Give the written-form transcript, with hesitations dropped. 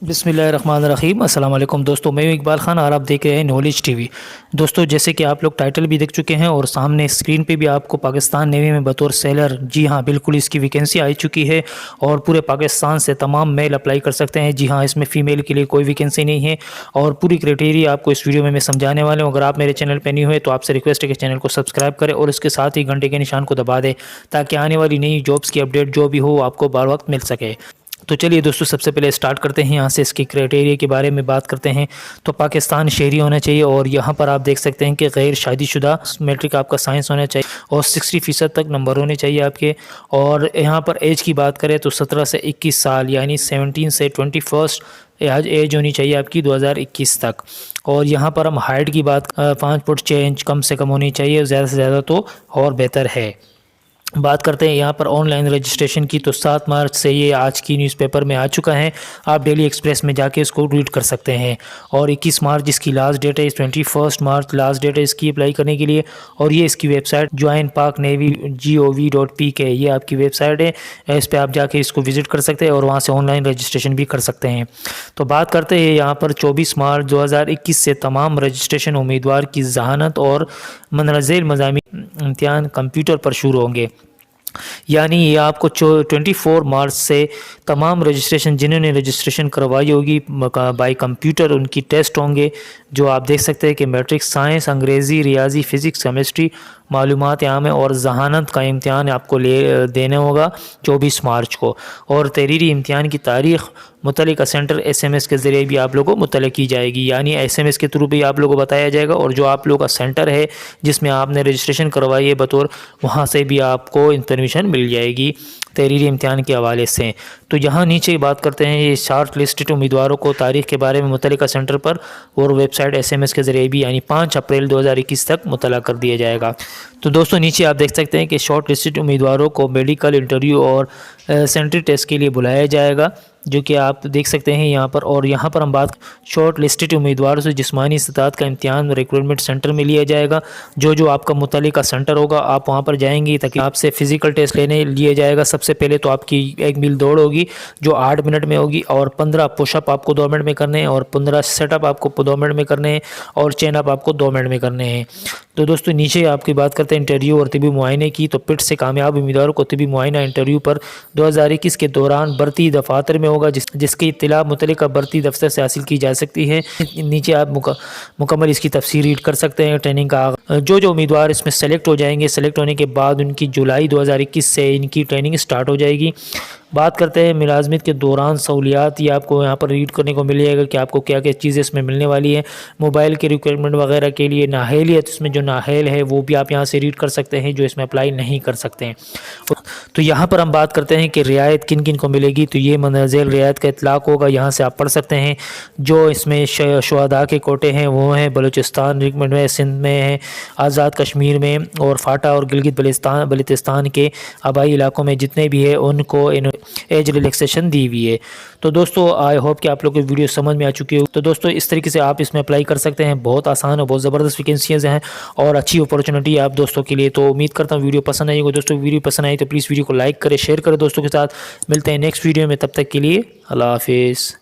बिस्मिल्लाहिर्रहमानिर्रहीम। अस्सलाम वालेकुम दोस्तों, मैं हूं इकबाल खान और आप देख रहे हैं नॉलेज टीवी। दोस्तों, जैसे कि आप लोग टाइटल भी देख चुके हैं और सामने स्क्रीन पे भी आपको पाकिस्तान नेवी में बतौर सेलर, जी हां बिल्कुल, इसकी वैकेंसी आई चुकी है और पूरे पाकिस्तान से तमाम मेल अप्लाई कर सकते हैं। जी हां, इसमें फ़ीमेल के लिए कोई वैकेंसी नहीं है और पूरी क्राइटेरिया आपको इस वीडियो में मैं समझाने वाला हूँ। अगर आप मेरे चैनल पर नहीं हुए तो आपसे रिक्वेस्ट है कि चैनल को सब्सक्राइब करें और इसके साथ ही घंटे के निशान को दबा दें ताकि आने वाली नई जॉब्स की अपडेट जो भी हो आपको बर वक्त मिल सके। तो चलिए दोस्तों, सबसे पहले स्टार्ट करते हैं। यहाँ से इसके क्राइटेरिया के बारे में बात करते हैं। तो पाकिस्तान शहरी होना चाहिए और यहाँ पर आप देख सकते हैं कि गैर शादीशुदा, मैट्रिक आपका साइंस होना चाहिए और 60% तक नंबर होने चाहिए आपके। और यहाँ पर एज की बात करें तो 17 से 21 साल यानी 17 से 21 आज एज होनी चाहिए आपकी 2021 तक। और यहाँ पर हम हाइट की बात 5 फुट 6 इंच कम से कम होनी चाहिए, ज़्यादा से ज़्यादा तो और बेहतर है। बात करते हैं यहाँ पर ऑनलाइन रजिस्ट्रेशन की, तो 7 मार्च से ये आज की न्यूज़पेपर में आ चुका है। आप डेली एक्सप्रेस में जाके इसको रीड कर सकते हैं। और 21 मार्च इसकी लास्ट डेट है, 21 मार्च लास्ट डेट है इसकी अप्लाई करने के लिए। और ये इसकी वेबसाइट ज्वाइन पाक नेवी Govt.pk ये आपकी वेबसाइट है। इस पर आप जाके इसको विज़िट कर सकते हैं और वहाँ से ऑनलाइन रजिस्ट्रेशन भी कर सकते हैं। तो बात करते हैं यहाँ पर 24 मार्च 2021 से तमाम रजिस्ट्रेशन उम्मीदवार की ज़हानत और मंदरज़ेल मज़ामीन इम्तिहान कंप्यूटर पर शुरू होंगे। यानी ये आपको 24 मार्च से तमाम रजिस्ट्रेशन जिन्होंने रजिस्ट्रेशन करवाई होगी बाय कंप्यूटर उनकी टेस्ट होंगे, जो आप देख सकते हैं कि मैट्रिक, साइंस, अंग्रेज़ी, रियाजी, फ़िज़िक्स, केमिस्ट्री, मालूमात आम और जहानत का इम्तिहान आपको देना होगा 24 मार्च को। और तहरीरी इम्तिहान की तारीख़ मुतल्लिका सेंटर SMS के ज़रिए भी आप लोगों को मुतल्ला की जाएगी, यानी SMS के थ्रू भी आप लोगों को बताया जाएगा। और जो आप लोगों का सेंटर है जिसमें आपने रजिस्ट्रेशन करवाई है बतौर, वहाँ से भी आपको इन्फॉर्मेशन मिल जाएगी तहरीरी इम्तिहान के हवाले से। तो यहाँ नीचे बात करते हैं ये शॉर्ट लिस्टेड उम्मीदवारों को तारीख़ के बारे में मुतल्लिका सेंटर पर और वेबसाइट SMS के ज़रिए भी, यानी 5 अप्रैल 2021 तक मुतल्ला कर दिया जाएगा। तो दोस्तों, नीचे आप देख सकते हैं कि शॉर्ट लिस्टेड उम्मीदवारों को मेडिकल इंटरव्यू और सेंट्री टेस्ट के लिए बुलाया जाएगा, जो कि आप देख सकते हैं यहाँ पर। और यहाँ पर हम बात शॉर्ट लिस्टेड उम्मीदवारों से जिस्मानी इस्तात का इम्तिहान रिक्रूटमेंट सेंटर में लिया जाएगा। जो आपका मुतल्लिका सेंटर होगा आप वहाँ पर जाएंगे ताकि आपसे फ़िज़िकल टेस्ट लेने लिए जाएगा। सबसे पहले तो आपकी 1 मील दौड़ होगी जो 8 मिनट में होगी और 15 पुशअप आपको 2 मिनट में करने हैं और 15 सेटअप आपको 2 मिनट में करने हैं और चेन अप आपको 2 मिनट में करने हैं। तो दोस्तों, नीचे आपकी बात करते हैं इंटरव्यू और तिबी मुआयने की। तो पिट से कामयाब उम्मीदवारों को तिबी मुआयना इंटरव्यू पर 2021 के दौरान भर्ती दफातर में होगा, जिसकी इत्तला मुतल्लिका भर्ती दफ्तर से हासिल की जा सकती है। नीचे आप मुकम्मल इसकी तफसीर रीड कर सकते हैं। ट्रेनिंग का जो उम्मीदवार इसमें सेलेक्ट हो जाएंगे, सेलेक्ट होने के बाद उनकी जुलाई 2021 से इनकी ट्रेनिंग स्टार्ट हो जाएगी। बात करते हैं मुलाजमत के दौरान सहूलियात, ये आपको यहाँ पर रीड करने को मिलेगा कि आपको क्या क्या चीज़ें इसमें मिलने वाली है। मोबाइल के रिक्वायरमेंट वगैरह के लिए नाहेलियत, इसमें जो नाहेल है वो भी आप यहाँ से रीड कर सकते हैं जो इसमें अप्लाई नहीं कर सकते हैं। तो यहाँ पर हम बात करते हैं कि रियायत किन किन को मिलेगी। तो ये मंदरज़ेल रियायत का इतलाक़ होगा, यहाँ से आप पढ़ सकते हैं। जो इसमें शुहदा के कोटे हैं वो हैं बलूचिस्तान रिकमेंड में, सिंध में है, आज़ाद कश्मीर में और फाटा और गिलगित बल्तिस्तान के आबाई इलाकों में जितने भी है उनको एज रिलैक्सेशन दी हुई है। तो दोस्तों, आई होप कि आप लोग को वीडियो समझ में आ चुकी हो। तो दोस्तों, इस तरीके से आप इसमें अप्लाई कर सकते हैं। बहुत आसान और बहुत ज़बरदस्त वैकेंसीज़ हैं और अच्छी अपॉर्चुनिटी है आप दोस्तों के लिए। तो उम्मीद करता हूँ वीडियो पसंद आई होगी। दोस्तों, वीडियो पसंद आई तो प्लीज़ वीडियो को लाइक करें, शेयर करें दोस्तों के साथ। मिलते हैं नेक्स्ट वीडियो में, तब तक के लिए अल्लाह हाफिज़।